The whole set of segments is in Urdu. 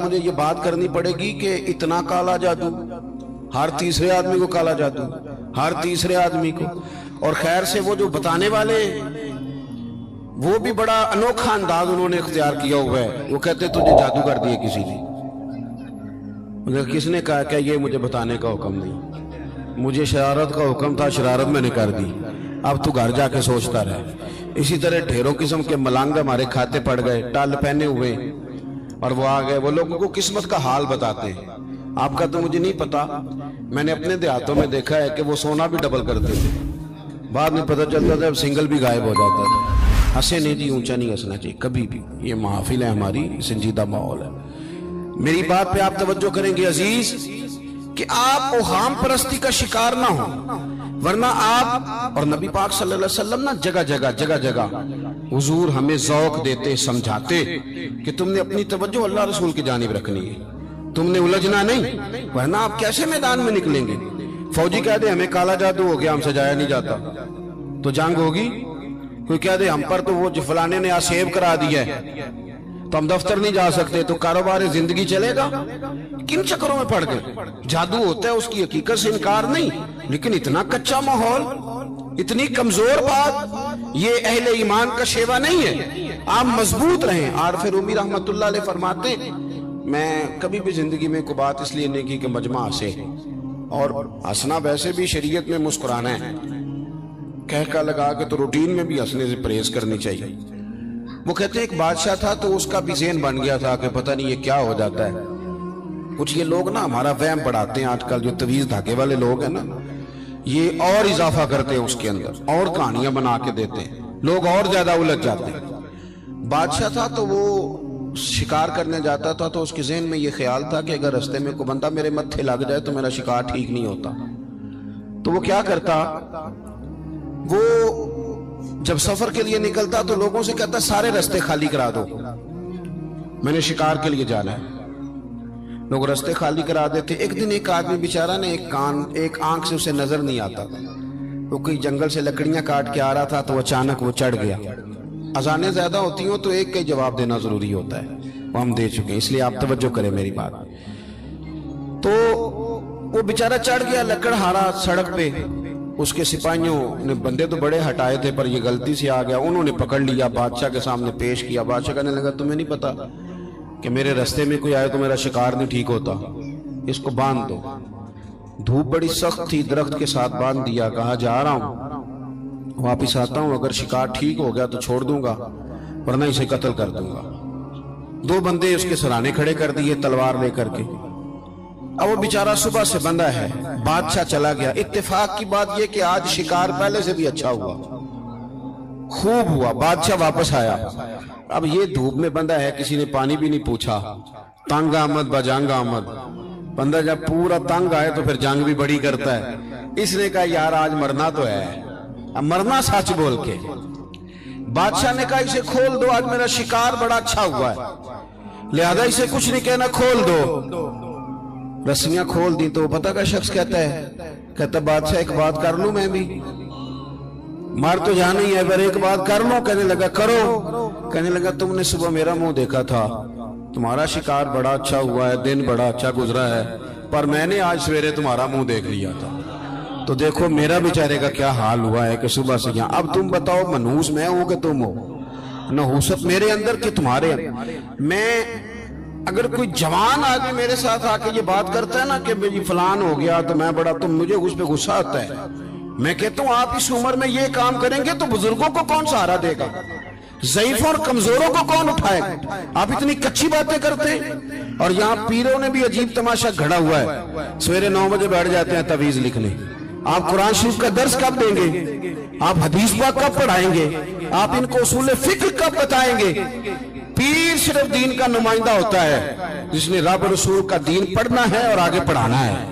مجھے یہ بات کرنی پڑے گی کہ اتنا کالا جادو، ہر تیسرے آدمی کو کالا جادو، ہر تیسرے آدمی کو. اور خیر سے وہ جو بتانے والے وہ بھی بڑا انوکھا انداز انہوں نے اختیار کیا ہوا ہے. وہ کہتے تجھے جادو کر دیا کسی نے. کس نے کہا کہ یہ مجھے بتانے کا حکم نہیں، مجھے شرارت کا حکم تھا، شرارت میں نے کر دی، اب تو گھر جا کے سوچتا رہے. اسی طرح ڈھیروں قسم کے ملنگ ہمارے کھاتے پڑ گئے، ٹال پہنے ہوئے، اور وہ آ گئے. وہ لوگوں کو قسمت کا حال بتاتے ہیں. آپ کا تو مجھے نہیں پتا، میں نے اپنے دیہاتوں میں دیکھا ہے کہ وہ سونا بھی ڈبل کرتے تھے، بعد میں پتہ چلتا تھا سنگل بھی غائب ہو جاتا تھا. ہنسے نہیں جی، اونچا نہیں ہنسنا چاہیے کبھی بھی. یہ محافل ہے ہماری، سنجیدہ ماحول ہے. میری بات پہ آپ توجہ کریں گے عزیز کہ آپ اوہام پرستی کا شکار نہ ہو، ورنہ آپ اور نبی پاک صلی اللہ علیہ وسلم نا جگہ جگہ حضور ہمیں ذوق دیتے، سمجھاتے کہ تم نے اپنی توجہ اللہ رسول کی جانب رکھنی ہے، تم نے الجھنا نہیں، ورنہ آپ کیسے میدان میں نکلیں گے. فوجی کہہ دے ہمیں کالا جادو ہو گیا، ہم سے جایا نہیں جاتا، تو جنگ ہوگی. کوئی کہہ دے ہم پر تو وہ فلانے نے آسیب کرا دیا ہے تو ہم دفتر نہیں جا سکتے، تو کاروبار زندگی چلے گا. کن چکروں میں پڑ گئے. جادو ہوتا ہے، اس کی حقیقت سے انکار نہیں، لیکن اتنا کچا ماحول، اتنی کمزور بات، یہ اہل ایمان کا شیوا نہیں ہے. آپ مضبوط رہیں. عارف رومی رحمت اللہ علیہ فرماتے میں کبھی بھی زندگی میں کوئی بات اس لیے نہیں کی کہ مجمع ہنسے، اور ہنسنا ویسے بھی شریعت میں مسکرانا ہے، کہہ کا لگا کے تو روٹین میں بھی ہنسنے سے پرہیز کرنی چاہیے. وہ کہتے ہیں ایک بادشاہ تھا تو اس کا بھی ذہن بن گیا تھا کہ پتہ نہیں یہ کیا ہو جاتا ہے. کچھ یہ لوگ نا ہمارا وہم بڑھاتے ہیں، آج کل جو تویز دھاگے والے لوگ ہیں نا، یہ اور اضافہ کرتے ہیں اس کے اندر، اور کہانیاں بنا کے دیتے ہیں، لوگ اور زیادہ الجھ جاتے ہیں. بادشاہ تھا تو وہ شکار کرنے جاتا تھا تو اس کے ذہن میں یہ خیال تھا کہ اگر رستے میں کوئی بندہ میرے متھے لگ جائے تو میرا شکار ٹھیک نہیں ہوتا. تو وہ کیا کرتا، وہ جب سفر کے لیے نکلتا تو لوگوں سے کہتا سارے رستے خالی کرا دو، میں نے شکار کے لیے جانا ہے. لوگ رستے خالی کرا دیتے. ایک دن ایک آدمی بیچارہ نے ایک آنکھ سے اسے نظر نہیں آتا تھا، وہ کوئی جنگل سے لکڑیاں کاٹ کے آ رہا تھا تو اچانک وہ چڑھ گیا. اذانیں زیادہ ہوتی ہوں تو ایک کا جواب دینا ضروری ہوتا ہے، وہ ہم دے چکے ہیں، اس لیے آپ توجہ کریں میری بات. تو وہ بیچارہ چڑھ گیا لکڑ ہارا سڑک پہ. اس کے سپاہیوں نے بندے تو بڑے ہٹائے تھے پر یہ غلطی سے آ گیا، انہوں نے پکڑ لیا، بادشاہ کے سامنے پیش کیا. بادشاہ کہنے لگا تمہیں نہیں پتا کہ میرے رستے میں کوئی آئے تو میرا شکار نہیں ٹھیک ہوتا، اس کو باندھ دو. دھوپ بڑی سخت تھی، درخت کے ساتھ باندھ دیا. کہا جا رہا ہوں، واپس آتا ہوں، اگر شکار ٹھیک ہو گیا تو چھوڑ دوں گا، ورنہ اسے قتل کر دوں گا. 2 بندے اس کے سرانے کھڑے کر دیے تلوار لے کر کے. اب وہ بیچارہ صبح سے بندہ ہے. بادشاہ چلا گیا. اتفاق کی بات یہ کہ آج شکار پہلے سے بھی اچھا ہوا، خوب ہوا. بادشاہ واپس آیا. اب یہ دھوپ میں بندہ ہے، کسی نے پانی بھی نہیں پوچھا. تنگ آمد بجنگ آمد. بندہ جب پورا تنگ آئے تو پھر جنگ بھی بڑی کرتا ہے. اس نے کہا یار آج مرنا تو ہے، اب مرنا سچ بول کے. بادشاہ نے کہا اسے کھول دو، آج میرا شکار بڑا اچھا ہوا ہے، لہذا اسے کچھ نہیں کہنا، کھول دو. رسیاں کھول دی تو پتہ کا شخص کہتا ہے بادشاہ ایک بات کر لوں میں بھی، مار تو جانا ہی ہے پر ایک بات کر لوں. کہنے لگا کرو. کہنے لگا تم نے صبح میرا منہ دیکھا تھا، تمہارا شکار بڑا اچھا ہوا ہے، دن بڑا اچھا گزرا ہے، پر میں نے آج سویرے تمہارا منہ دیکھ لیا تھا، تو دیکھو میرا بیچارے کا کیا حال ہوا ہے کہ صبح سے یہاں. اب تم بتاؤ منحوس میں ہوں کہ تم ہو؟ نحوست میرے اندر کہ تمہارے اندر؟ میں اگر کوئی جوان آدمی میرے ساتھ آ کے یہ بات کرتا ہے نا کہ میری فلان ہو گیا تو میں بڑا، تو مجھے اس پہ غصہ آتا ہے. میں کہتا ہوں آپ اس عمر میں یہ کام کریں گے تو بزرگوں کو کون سہارا دے گا؟ ضعیفوں اور کمزوروں کو کون اٹھائے گا؟ آپ اتنی کچی باتیں کرتے ہیں. اور یہاں پیروں نے بھی عجیب تماشا گھڑا ہوا ہے. سویرے 9 بجے بیٹھ جاتے ہیں تعویذ لکھنے. آپ قرآن شریف کا درس کب دیں گے؟ آپ حدیث پاک کب پڑھائیں گے؟ آپ ان کو اصول فقہ کب بتائیں گے؟ پیر صرف دین کا نمائندہ ہوتا ہے جس نے رب رسول کا دین پڑھنا ہے اور آگے پڑھانا ہے،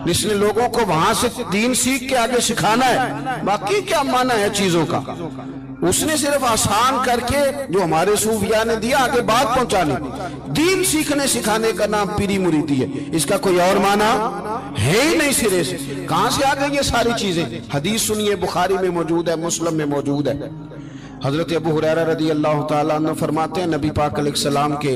جس نے لوگوں کو وہاں سے دین سیکھ کے آگے سکھانا ہے. باقی کیا معنی ہے چیزوں کا؟ اس نے صرف آسان کر کے جو ہمارے صوفیاء نے دیا آگے بات پہنچانے. دین سیکھنے سکھانے کا نام پیری مریدی ہے، اس کا کوئی اور معنی ہے ہی نہیں سرے سے. کہاں سے آ گئی یہ ساری چیزیں؟ حدیث سنیے، بخاری میں موجود ہے، مسلم میں موجود ہے. حضرت ابو ہریرہ رضی اللہ تعالیٰ عنہ فرماتے ہیں نبی پاک علیہ السلام کے